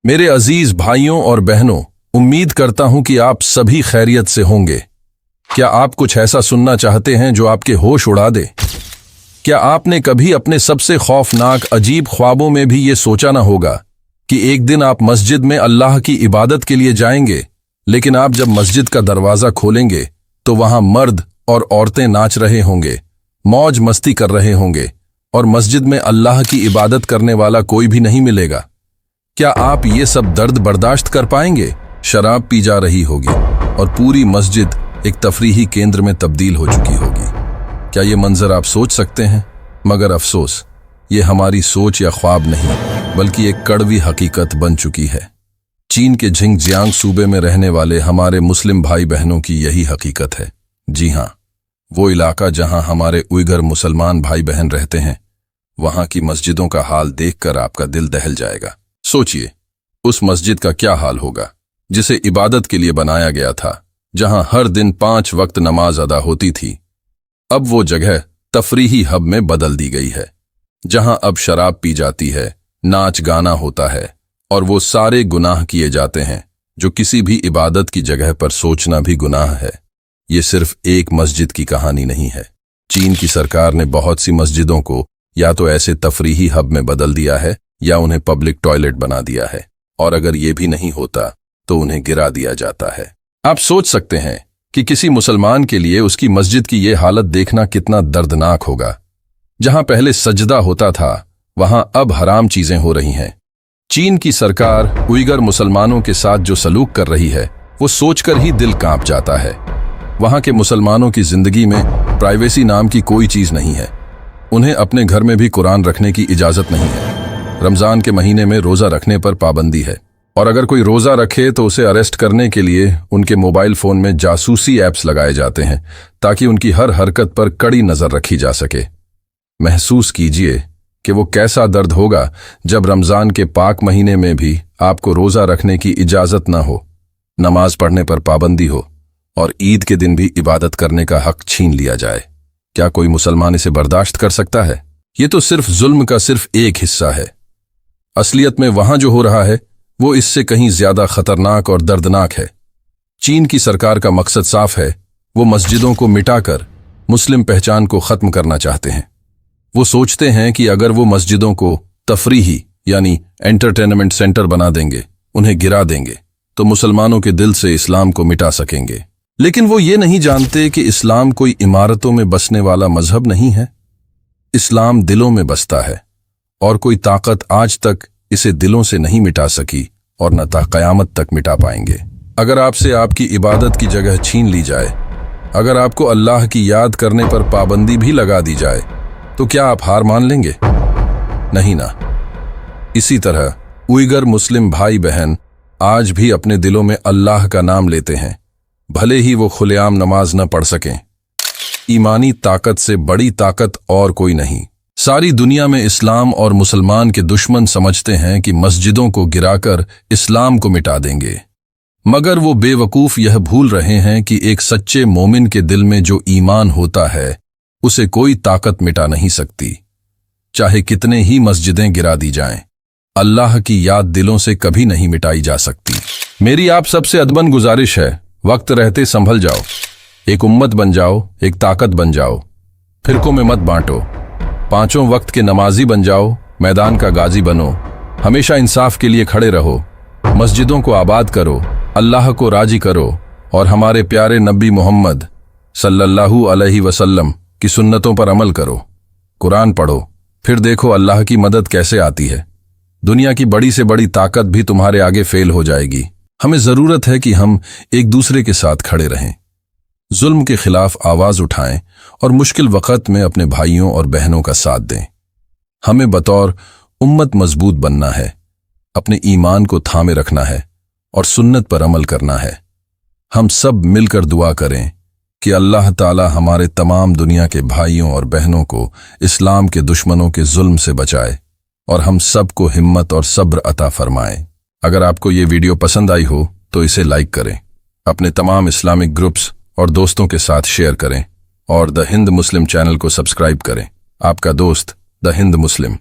मेरे अजीज भाइयों और बहनों, उम्मीद करता हूं कि आप सभी खैरियत से होंगे। क्या आप कुछ ऐसा सुनना चाहते हैं जो आपके होश उड़ा दे? क्या आपने कभी अपने सबसे खौफनाक अजीब ख्वाबों में भी ये सोचा ना होगा कि एक दिन आप मस्जिद में अल्लाह की इबादत के लिए जाएंगे, लेकिन आप जब मस्जिद का दरवाजा खोलेंगे तो वहां मर्द और औरतें नाच रहे होंगे, मौज मस्ती कर रहे होंगे और मस्जिद में अल्लाह की इबादत करने वाला कोई भी नहीं मिलेगा? क्या आप ये सब दर्द बर्दाश्त कर पाएंगे? शराब पी जा रही होगी और पूरी मस्जिद एक तफरीही केंद्र में तब्दील हो चुकी होगी। क्या ये मंजर आप सोच सकते हैं? मगर अफसोस, ये हमारी सोच या ख्वाब नहीं, बल्कि एक कड़वी हकीकत बन चुकी है। चीन के झिंगजियांग सूबे में रहने वाले हमारे मुस्लिम भाई बहनों की यही हकीकत है। जी हाँ, वो इलाका जहां हमारे उइगर मुसलमान भाई बहन रहते हैं, वहां की मस्जिदों का हाल देखकर आपका दिल दहल जाएगा। सोचिए, उस मस्जिद का क्या हाल होगा जिसे इबादत के लिए बनाया गया था, जहां हर दिन 5 वक्त नमाज अदा होती थी। अब वो जगह तफरीही हब में बदल दी गई है, जहां अब शराब पी जाती है, नाच गाना होता है और वो सारे गुनाह किए जाते हैं जो किसी भी इबादत की जगह पर सोचना भी गुनाह है। ये सिर्फ एक मस्जिद की कहानी नहीं है। चीन की सरकार ने बहुत सी मस्जिदों को या तो ऐसे तफरीही हब में बदल दिया है या उन्हें पब्लिक टॉयलेट बना दिया है, और अगर ये भी नहीं होता तो उन्हें गिरा दिया जाता है। आप सोच सकते हैं कि किसी मुसलमान के लिए उसकी मस्जिद की ये हालत देखना कितना दर्दनाक होगा। जहां पहले सजदा होता था, वहां अब हराम चीजें हो रही हैं। चीन की सरकार उइगर मुसलमानों के साथ जो सलूक कर रही है, वो सोचकर ही दिल कांप जाता है। वहां के मुसलमानों की जिंदगी में प्राइवेसी नाम की कोई चीज नहीं है। उन्हें अपने घर में भी कुरान रखने की इजाजत नहीं है। रमजान के महीने में रोजा रखने पर पाबंदी है, और अगर कोई रोजा रखे तो उसे अरेस्ट करने के लिए उनके मोबाइल फोन में जासूसी ऐप्स लगाए जाते हैं ताकि उनकी हर हरकत पर कड़ी नजर रखी जा सके। महसूस कीजिए कि वो कैसा दर्द होगा जब रमजान के पाक महीने में भी आपको रोजा रखने की इजाजत न हो, नमाज पढ़ने पर पाबंदी हो और ईद के दिन भी इबादत करने का हक छीन लिया जाए। क्या कोई मुसलमान इसे बर्दाश्त कर सकता है? ये तो सिर्फ जुल्म का सिर्फ एक हिस्सा है। असलियत में वहां जो हो रहा है वो इससे कहीं ज्यादा खतरनाक और दर्दनाक है। चीन की सरकार का मकसद साफ है, वो मस्जिदों को मिटाकर मुस्लिम पहचान को खत्म करना चाहते हैं। वो सोचते हैं कि अगर वो मस्जिदों को तफरीही यानी एंटरटेनमेंट सेंटर बना देंगे, उन्हें गिरा देंगे, तो मुसलमानों के दिल से इस्लाम को मिटा सकेंगे। लेकिन वो ये नहीं जानते कि इस्लाम कोई इमारतों में बसने वाला मजहब नहीं है। इस्लाम दिलों में बसता है, और कोई ताकत आज तक इसे दिलों से नहीं मिटा सकी और न ता क़यामत तक मिटा पाएंगे। अगर आपसे आपकी इबादत की जगह छीन ली जाए, अगर आपको अल्लाह की याद करने पर पाबंदी भी लगा दी जाए, तो क्या आप हार मान लेंगे? नहीं ना। इसी तरह उइगर मुस्लिम भाई बहन आज भी अपने दिलों में अल्लाह का नाम लेते हैं, भले ही वो खुलेआम नमाज न पढ़ सकें। ईमानी ताकत से बड़ी ताकत और कोई नहीं। सारी दुनिया में इस्लाम और मुसलमान के दुश्मन समझते हैं कि मस्जिदों को गिराकर इस्लाम को मिटा देंगे, मगर वो बेवकूफ यह भूल रहे हैं कि एक सच्चे मोमिन के दिल में जो ईमान होता है, उसे कोई ताकत मिटा नहीं सकती। चाहे कितने ही मस्जिदें गिरा दी जाएं, अल्लाह की याद दिलों से कभी नहीं मिटाई जा सकती। मेरी आप सबसे अदबन गुजारिश है, वक्त रहते संभल जाओ, एक उम्मत बन जाओ, एक ताकत बन जाओ, फिरकों में मत बांटो, 5 वक्त के नमाजी बन जाओ, मैदान का गाजी बनो, हमेशा इंसाफ के लिए खड़े रहो, मस्जिदों को आबाद करो, अल्लाह को राजी करो और हमारे प्यारे नबी मोहम्मद सल्लल्लाहु अलैहि वसल्लम की सुन्नतों पर अमल करो। कुरान पढ़ो, फिर देखो अल्लाह की मदद कैसे आती है। दुनिया की बड़ी से बड़ी ताकत भी तुम्हारे आगे फेल हो जाएगी। हमें जरूरत है कि हम एक दूसरे के साथ खड़े रहें, जुल्म के खिलाफ आवाज उठाएं और मुश्किल वक्त में अपने भाइयों और बहनों का साथ दें। हमें बतौर उम्मत मजबूत बनना है, अपने ईमान को थामे रखना है और सुन्नत पर अमल करना है। हम सब मिलकर दुआ करें कि अल्लाह ताला हमारे तमाम दुनिया के भाइयों और बहनों को इस्लाम के दुश्मनों के जुल्म से बचाए और हम सब को हिम्मत और सब्र अता फरमाए। अगर आपको ये वीडियो पसंद आई हो तो इसे लाइक करें, अपने तमाम इस्लामिक ग्रुप्स और दोस्तों के साथ शेयर करें और द हिंद मुस्लिम चैनल को सब्सक्राइब करें। आपका दोस्त द हिंद मुस्लिम।